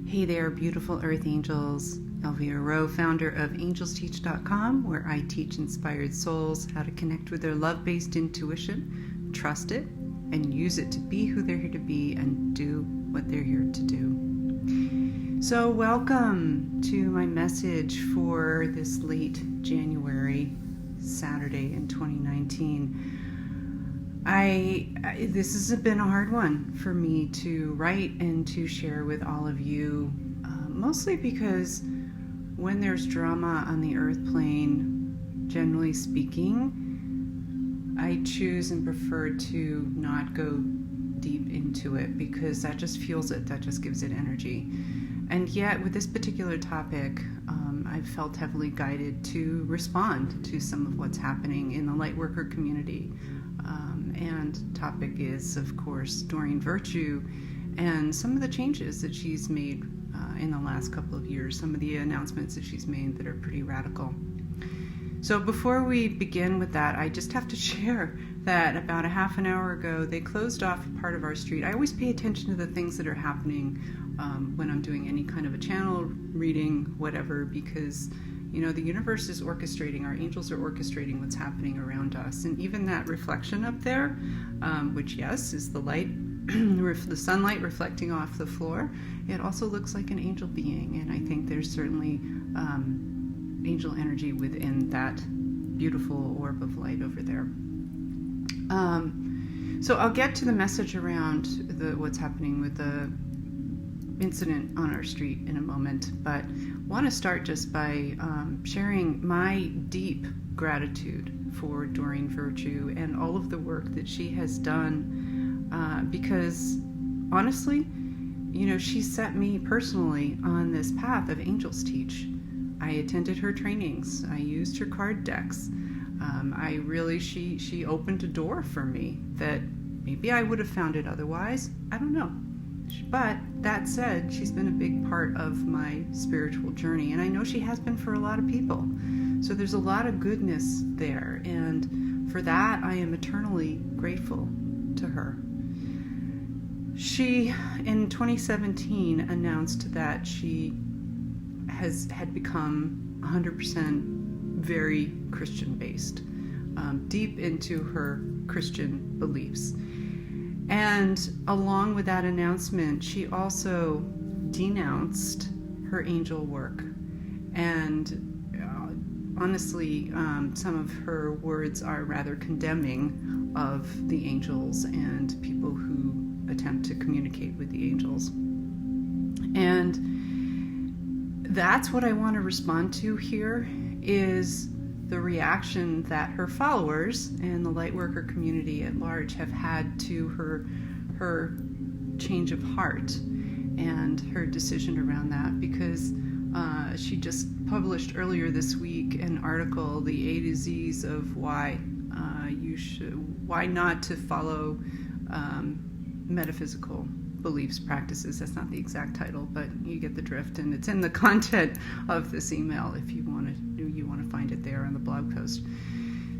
Hey there, beautiful earth angels. Elvira Rowe, founder of angelsteach.com, where I teach inspired souls how to connect with their love-based intuition, trust it, and use it to be who they're here to be and do what they're here to do. So welcome to my message for this late January Saturday in 2019. This has been a hard one for me to write and to share with all of you, mostly because when there's drama on the earth plane, generally speaking, I choose and prefer to not go deep into it because that just fuels it, that just gives it energy. And yet with this particular topic, I've felt heavily guided to respond to some of what's happening in the Lightworker community. And topic is, of course, Doreen Virtue and some of the changes that she's made in the last couple of years, some of the announcements that she's made that are pretty radical. So before we begin with that, I just have to share that about a half an hour ago, they closed off part of our street. I always pay attention to the things that are happening when I'm doing any kind of a channel reading, whatever, because the universe is orchestrating, our angels are orchestrating what's happening around us. And even that reflection up there, which, yes, is the light, the sunlight reflecting off the floor, it also looks like an angel being. And I think there's certainly angel energy within that beautiful orb of light over there. So I'll get to the message around what's happening with the incident on our street in a moment, but want to start just by sharing my deep gratitude for Doreen Virtue and all of the work that she has done, because honestly, she set me personally on this path of Angels Teach. I attended her trainings. I used her card decks. She opened a door for me that maybe I would have found it otherwise. I don't know. But that said, she's been a big part of my spiritual journey, and I know she has been for a lot of people. So there's a lot of goodness there, and for that I am eternally grateful to her. She, in 2017, announced that she had become 100% very Christian-based, deep into her Christian beliefs. And along with that announcement, she also denounced her angel work. And honestly, some of her words are rather condemning of the angels and people who attempt to communicate with the angels. And that's what I want to respond to here, is the reaction that her followers and the Lightworker community at large have had to her change of heart and her decision around that, because she just published earlier this week an article, the A to Z's of why not to follow metaphysical beliefs, practices. That's not the exact title, but you get the drift, and it's in the content of this email if you want to find it there on the blog post.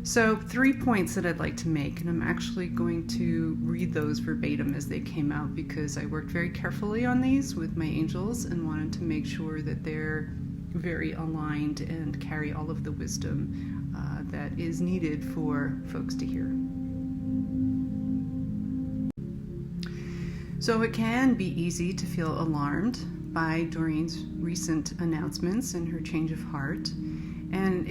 So 3 points that I'd like to make, and I'm actually going to read those verbatim as they came out, because I worked very carefully on these with my angels and wanted to make sure that they're very aligned and carry all of the wisdom that is needed for folks to hear. So it can be easy to feel alarmed by Doreen's recent announcements and her change of heart. And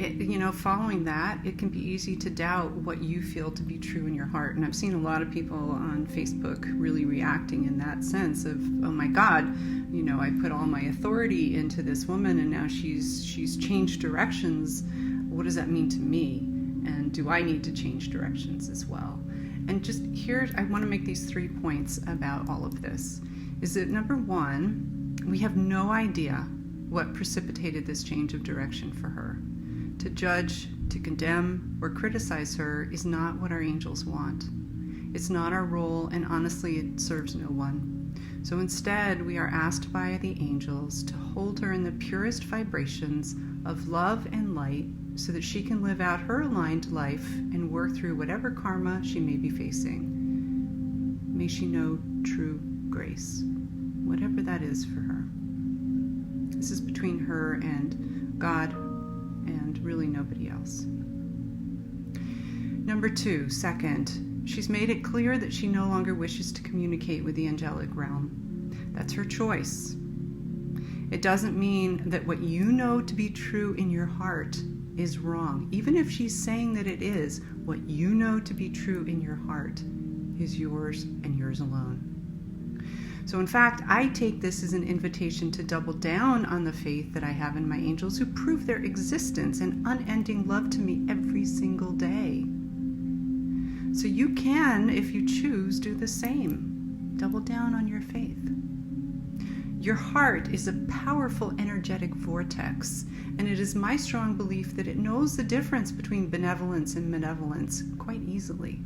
following that, it can be easy to doubt what you feel to be true in your heart. And I've seen a lot of people on Facebook really reacting in that sense of, oh my God, I put all my authority into this woman, and now she's changed directions. What does that mean to me? And do I need to change directions as well? And just here, I want to make these 3 points about all of this. Is that number one, we have no idea what precipitated this change of direction for her. To judge, to condemn, or criticize her is not what our angels want. It's not our role, and honestly, it serves no one. So instead, we are asked by the angels to hold her in the purest vibrations of love and light so that she can live out her aligned life and work through whatever karma she may be facing. May she know true grace, whatever that is for her. This is between her and God and really nobody else. Number 2, second, she's made it clear that she no longer wishes to communicate with the angelic realm. That's her choice. It doesn't mean that what you know to be true in your heart is wrong. Even if she's saying that it is, what you know to be true in your heart is yours and yours alone. So in fact, I take this as an invitation to double down on the faith that I have in my angels who prove their existence and unending love to me every single day. So you can, if you choose, do the same. Double down on your faith. Your heart is a powerful energetic vortex, and it is my strong belief that it knows the difference between benevolence and malevolence quite easily.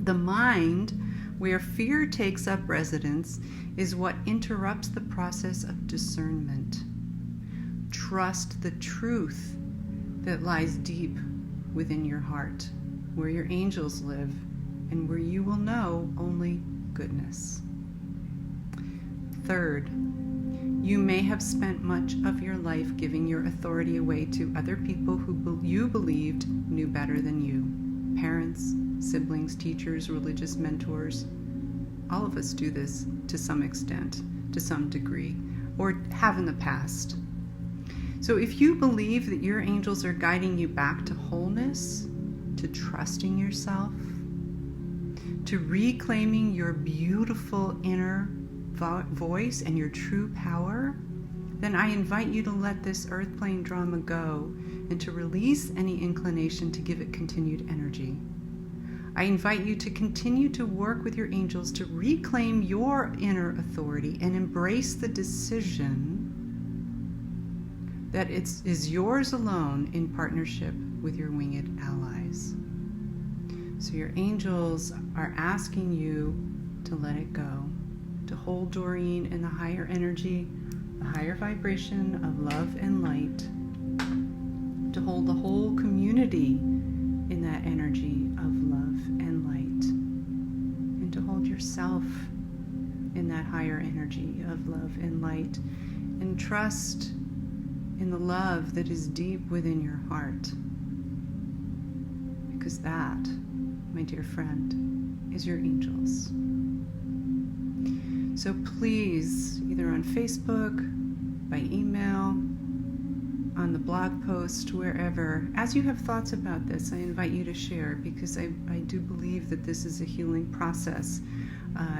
The mind, where fear takes up residence, is what interrupts the process of discernment. Trust the truth that lies deep within your heart, where your angels live, and where you will know only goodness. Third, you may have spent much of your life giving your authority away to other people who you believed knew better than you. Parents, siblings, teachers, religious mentors. All of us do this to some extent, to some degree, or have in the past. So if you believe that your angels are guiding you back to wholeness, to trusting yourself, to reclaiming your beautiful inner voice and your true power, then I invite you to let this earth plane drama go and to release any inclination to give it continued energy. I invite you to continue to work with your angels to reclaim your inner authority and embrace the decision that it is yours alone in partnership with your winged allies. So your angels are asking you to let it go, to hold Doreen in the higher energy, the higher vibration of love and light, to hold the whole community in that energy of love and light, and to hold yourself in that higher energy of love and light, and trust in the love that is deep within your heart. Because that, my dear friend, is your angels. So please, either on Facebook, by email, on the blog post, wherever, as you have thoughts about this, I invite you to share, because I do believe that this is a healing process,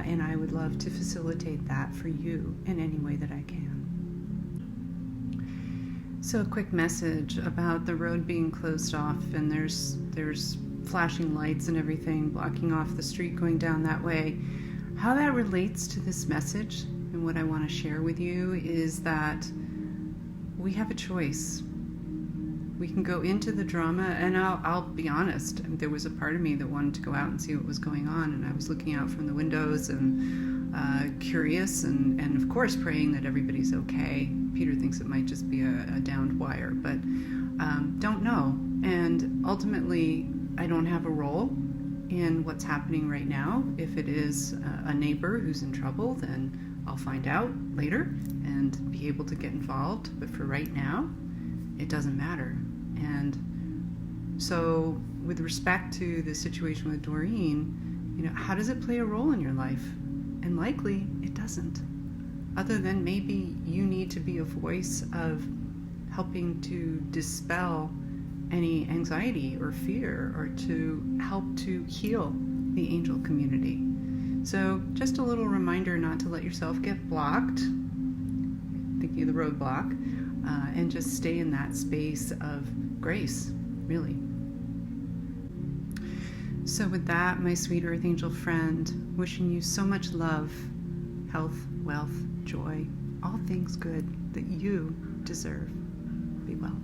and I would love to facilitate that for you in any way that I can. So a quick message about the road being closed off, and there's flashing lights and everything blocking off the street going down that way. How that relates to this message and what I want to share with you is that we have a choice. We can go into the drama, and I'll be honest, there was a part of me that wanted to go out and see what was going on, and I was looking out from the windows and curious and of course praying that everybody's okay. Peter thinks it might just be a downed wire, but don't know. And ultimately, I don't have a role in what's happening right now. If it is a neighbor who's in trouble, then I'll find out later and be able to get involved. But for right now, it doesn't matter. And so with respect to the situation with Doreen, how does it play a role in your life? And likely it doesn't. Other than maybe you need to be a voice of helping to dispel any anxiety or fear, or to help to heal the angel community. So just a little reminder not to let yourself get blocked, thinking of the roadblock, and just stay in that space of grace, really. So with that, my sweet earth angel friend, wishing you so much love, health, wealth, joy, all things good that you deserve. Be well.